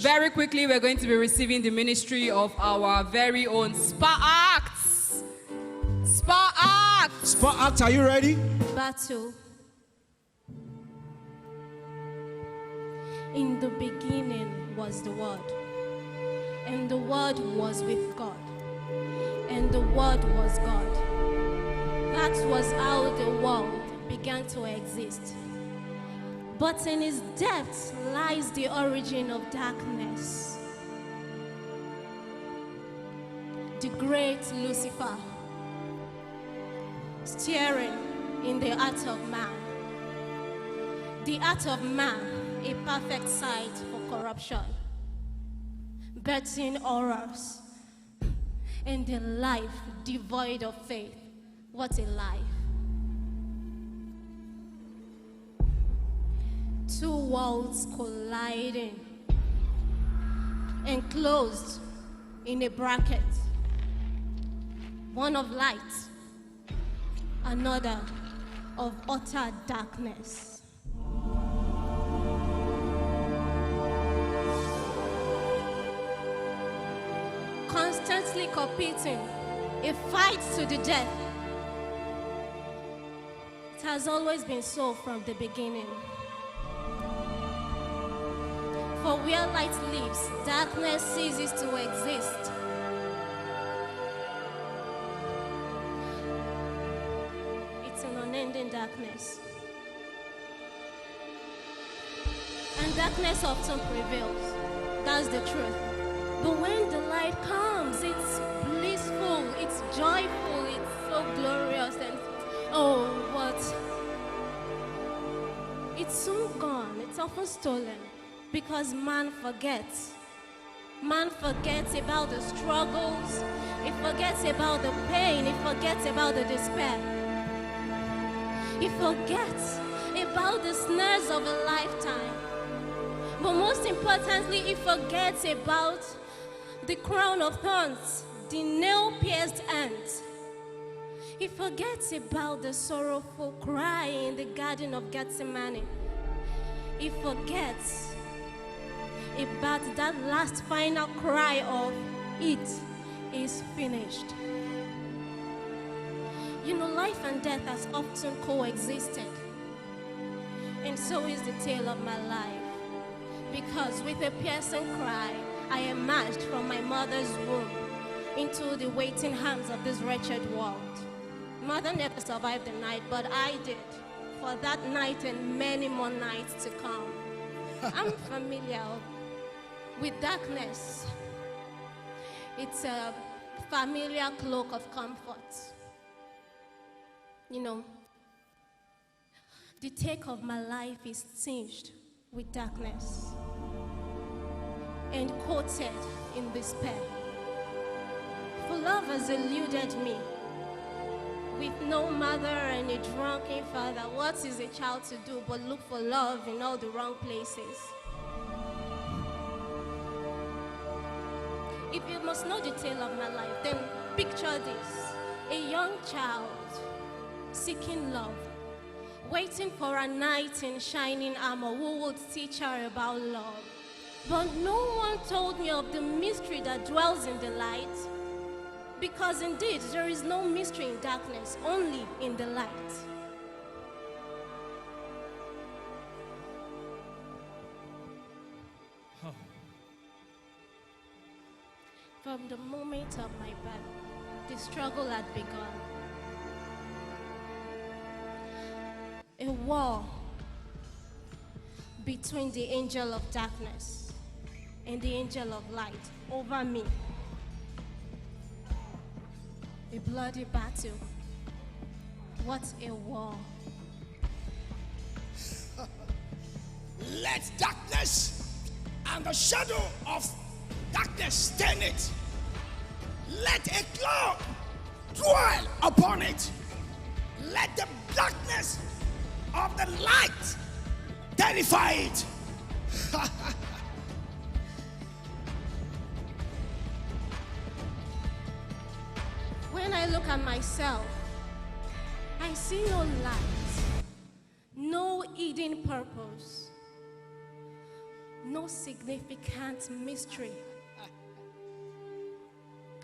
Very quickly, we're going to be receiving the ministry of our very own SPAACTS. SPAACTS. SPAACTS, are you ready? Battle. In the beginning was the Word, and the Word was with God, and the Word was God. That was how the world began to exist. But in its depths lies the origin of darkness. The great Lucifer, steering in the heart of man. The heart of man, a perfect site for corruption, birthing horrors, and a life devoid of faith. What a life. Two worlds colliding, enclosed in a bracket, one of light, another of utter darkness. Constantly competing, a fight to the death. It has always been so from the beginning. For where light lives, darkness ceases to exist. It's an unending darkness. And darkness often prevails. That's the truth. But when the light comes, it's blissful, it's joyful, it's so glorious, and oh, what? It's soon gone, it's often stolen, because man forgets. Man forgets about the struggles, he forgets about the pain, he forgets about the despair. He forgets about the snares of a lifetime. But most importantly, he forgets about the crown of thorns, the nail-pierced hands. He forgets about the sorrowful cry in the Garden of Gethsemane. He forgets about that last final cry of, "It is finished." You know, life and death has often coexisted. And so is the tale of my life. Because with a piercing cry, I emerged from my mother's womb into the waiting arms of this wretched world. Mother never survived the night, but I did, for that night and many more nights to come. I'm familiar with darkness. It's a familiar cloak of comfort. You know, the take of my life is tinged with darkness and coated in despair. For love has eluded me. With no mother and a drunken father, what is a child to do but look for love in all the wrong places? If you must know the tale of my life, then picture this. A young child seeking love, waiting for a knight in shining armor who would teach her about love. But no one told me of the mystery that dwells in the light. Because indeed, there is no mystery in darkness, only in the light. From the moment of my birth, the struggle had begun. A war between the angel of darkness and the angel of light over me. A bloody battle. What a war. Let darkness and the shadow of darkness stain it. Let a cloud dwell upon it. Let the darkness of the light terrify it. When I look at myself, I see no light, no hidden purpose, no significant mystery.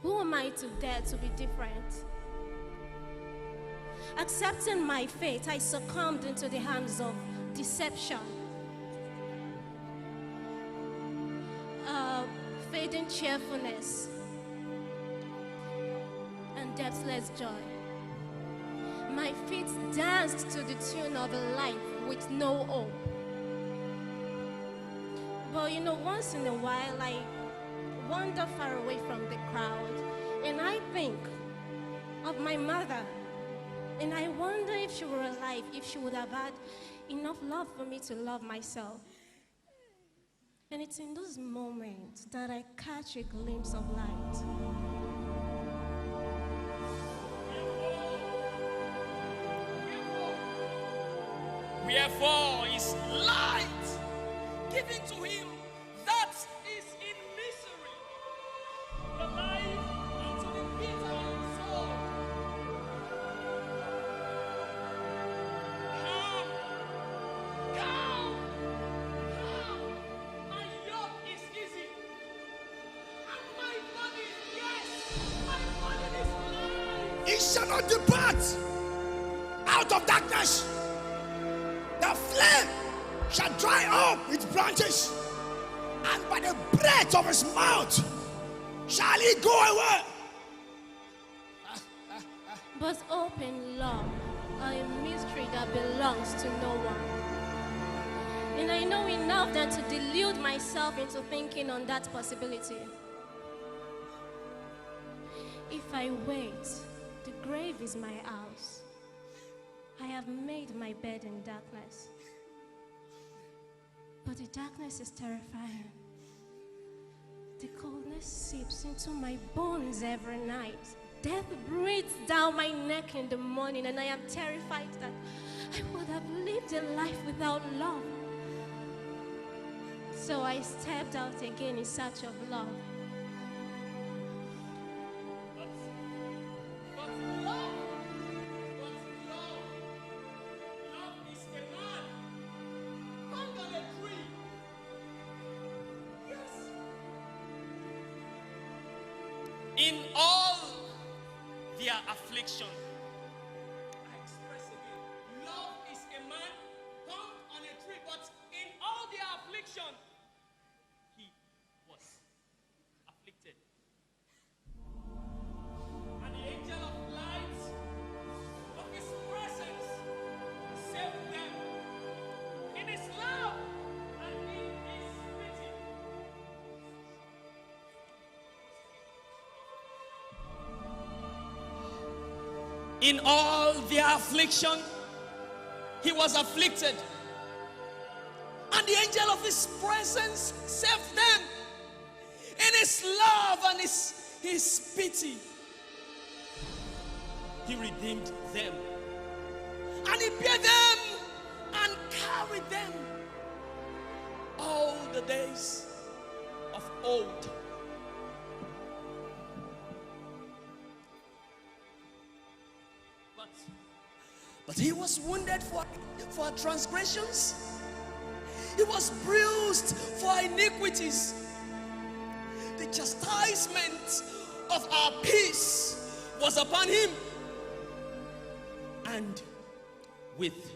Who am I to dare to be different? Accepting my fate, I succumbed into the hands of deception. Fading cheerfulness and depthless joy. My feet danced to the tune of a life with no hope. But once in a while, I wander far away from the crowd, and I think of my mother, and I wonder if she were alive, if she would have had enough love for me to love myself. And it's in those moments that I catch a glimpse of light. Wherefore is light given to him that is in misery, the life unto the bitter in soul. Come, my yoke is easy, and my body, yes, my body is light. It shall not depart out of darkness. The flame shall dry up its branches, and by the breath of his mouth shall he go away. But hope and love are a mystery that belongs to no one. And I know enough than to delude myself into thinking on that possibility. If I wait, the grave is my house. I have made my bed in darkness. But the darkness is terrifying. The coldness seeps into my bones every night. Death breathes down my neck in the morning, and I am terrified that I would have lived a life without love. So I stepped out again in search of love. In all their affliction, I express again, love is a man hung on a tree, but in all their affliction, he was afflicted. And the angel of light of his presence saved them in his love and in his pity. In all their affliction, he was afflicted. And the angel of his presence saved them in his love and his pity. He redeemed them. And he bare them and carried them all the days of old. But he was wounded for our transgressions. He was bruised for our iniquities. The chastisement of our peace was upon him. And with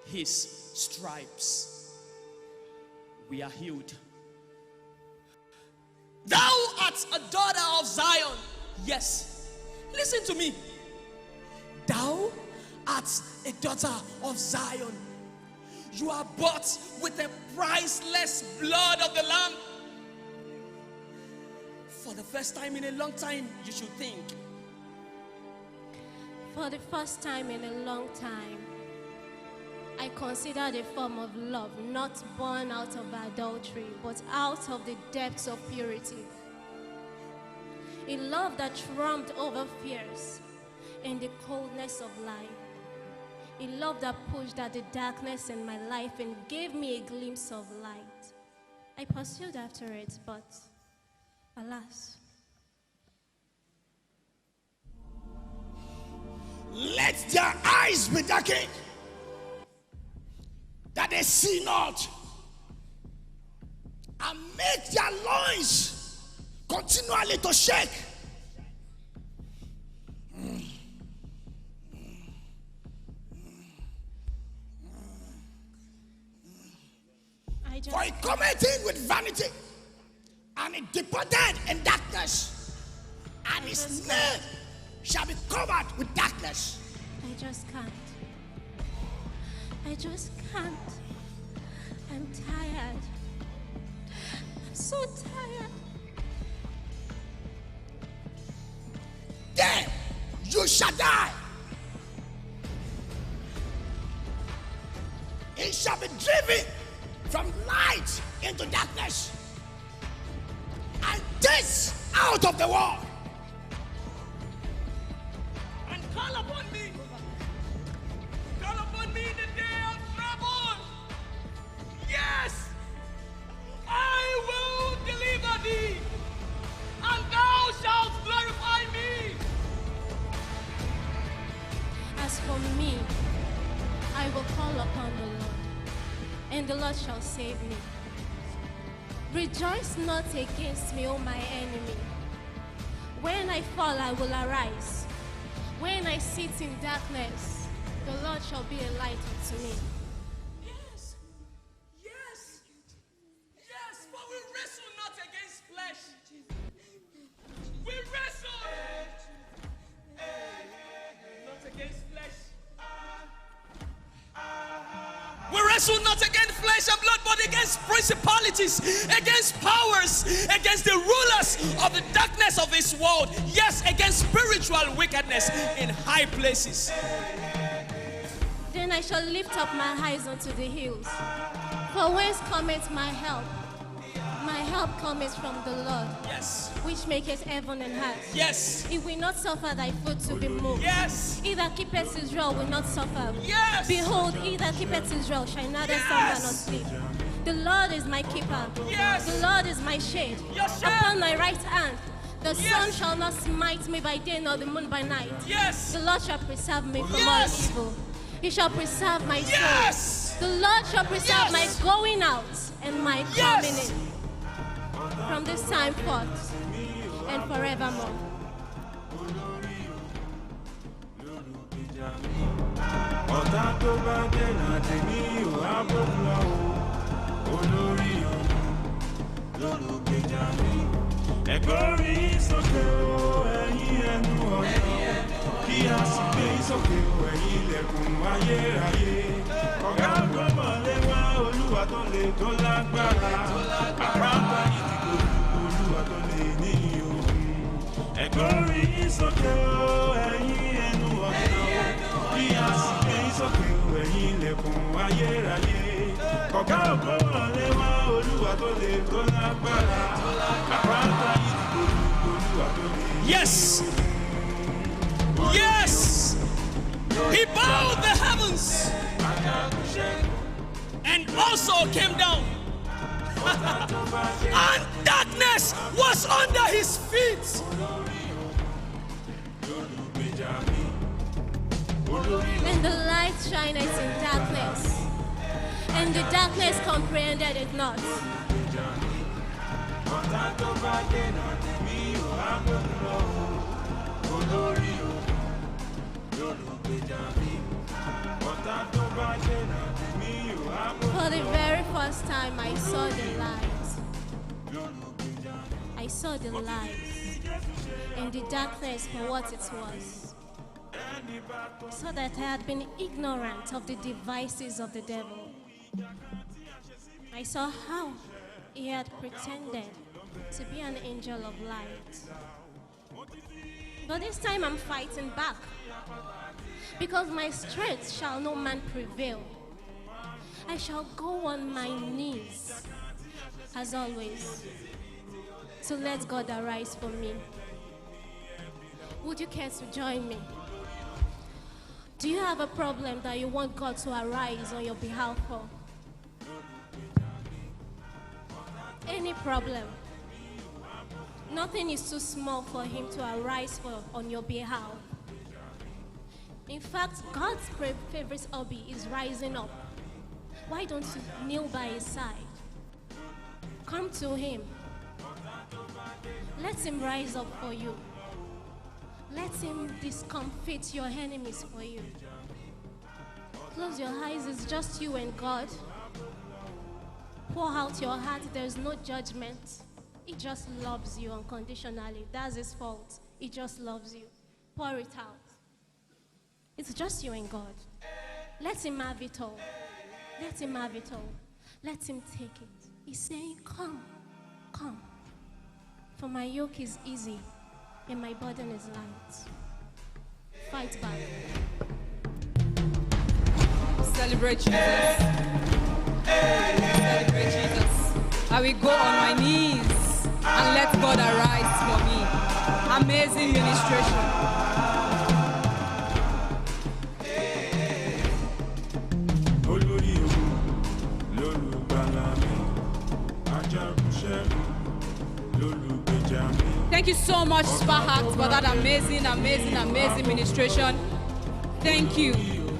his stripes we are healed. Thou art a daughter of Zion. Yes. Listen to me. Thou art a daughter of Zion. You are bought with the priceless blood of the Lamb. For the first time in a long time, you should think. For the first time in a long time, I considered a form of love not born out of adultery, but out of the depths of purity. A love that trumped over fears and the coldness of life. A love that pushed at the darkness in my life and gave me a glimpse of light. I pursued after it, but alas. Let their eyes be darkened, that they see not, and make their loins continually to shake. For he cometh in with vanity, and he departed in darkness, and his name shall be covered with darkness. I just can't. I just can't. I'm tired. I'm so tired. Then you shall die. It shall be driven from light into darkness, and this out of the world. And call upon me. Call upon me in the day of trouble. Yes, I will deliver thee, and thou shalt glorify me. As for me, I will call upon the Lord, and the Lord shall save me. Rejoice not against me, O my enemy. When I fall, I will arise. When I sit in darkness, the Lord shall be a light unto me. Yes, yes, yes, for we wrestle not against flesh. We wrestle not against flesh. We wrestle not against flesh and blood, but against principalities, against powers, against the rulers of the darkness of this world. Yes, against spiritual wickedness in high places. Then I shall lift up my eyes unto the hills. For whence cometh my help? My help cometh from the Lord, Yes, which maketh heaven and earth. yes, He will not suffer thy foot to be moved. yes, He that keepeth Israel will not suffer. yes. Behold, he that keepeth Israel shall neither Yes. slumber nor sleep. The Lord is my keeper. Yes. The Lord is my shade. Your shade. Upon my right hand, the Yes. sun shall not smite me by day nor the moon by night. Yes, The Lord shall preserve me from Yes. all evil. He shall preserve my soul. yes, The Lord shall preserve Yes. my going out and my Yes. coming in from this time forth and forevermore. Ọ̀tá tó bá dènà tèmi ò á bókun lọ o, olórí ọ̀nà lólùgbèjà mi. Ẹ̀gbọ́rí sókè o, ẹ̀yin ẹnu ọ̀nà, kí a sì gbé sókè o, ẹ̀yin ilẹ̀kùn ayérayé. Ọ̀gá gbọ́mọ̀lé wá Olúwa tó le tó lágbára, àpáta ìdìbò Olúwa tó lè ní òun. Ẹ̀gbọ́rí sókè o, ẹ̀yin ẹnu ọ̀nà, kí a sì gbé sókè o, ẹ̀yin ilẹ̀kùn ayérayé. Ọ̀gá gbọ́mọ̀lé wá Olúwa tó le tó lágbára, àpáta ìdìbò Olúwa tó lè ní òun. yes, yes. He bowed the heavens and also came down. And darkness was under his feet. And the light shineth in darkness, and the darkness comprehended it not. For the very first time, I saw the light. I saw the light, and the darkness for what it was. So that I had been ignorant of the devices of the devil. I saw how he had pretended to be an angel of light. But this time I'm fighting back, because my strength shall no man prevail. I shall go on my knees, as always, to let God arise for me. Would you care to join me? Do you have a problem that you want God to arise on your behalf for? Any problem? Nothing is too small for him to arise for on your behalf. In fact, God's favorite hobby is rising up. Why don't you kneel by his side? Come to him. Let him rise up for you. Let him discomfit your enemies for you. Close your eyes. It's just you and God. Pour out your heart. There's no judgment. He just loves you unconditionally. That's his fault. He just loves you. Pour it out. It's just you and God. Let him have it all. Let him have it all. Let him take it. He's saying, come, come. For my yoke is easy and my burden is light. Fight back. Celebrate Jesus. Celebrate Jesus. I will go on my knees and let God arise for me. Amazing ministration. Thank you so much, SPAACTS, for that amazing ministration. Thank you.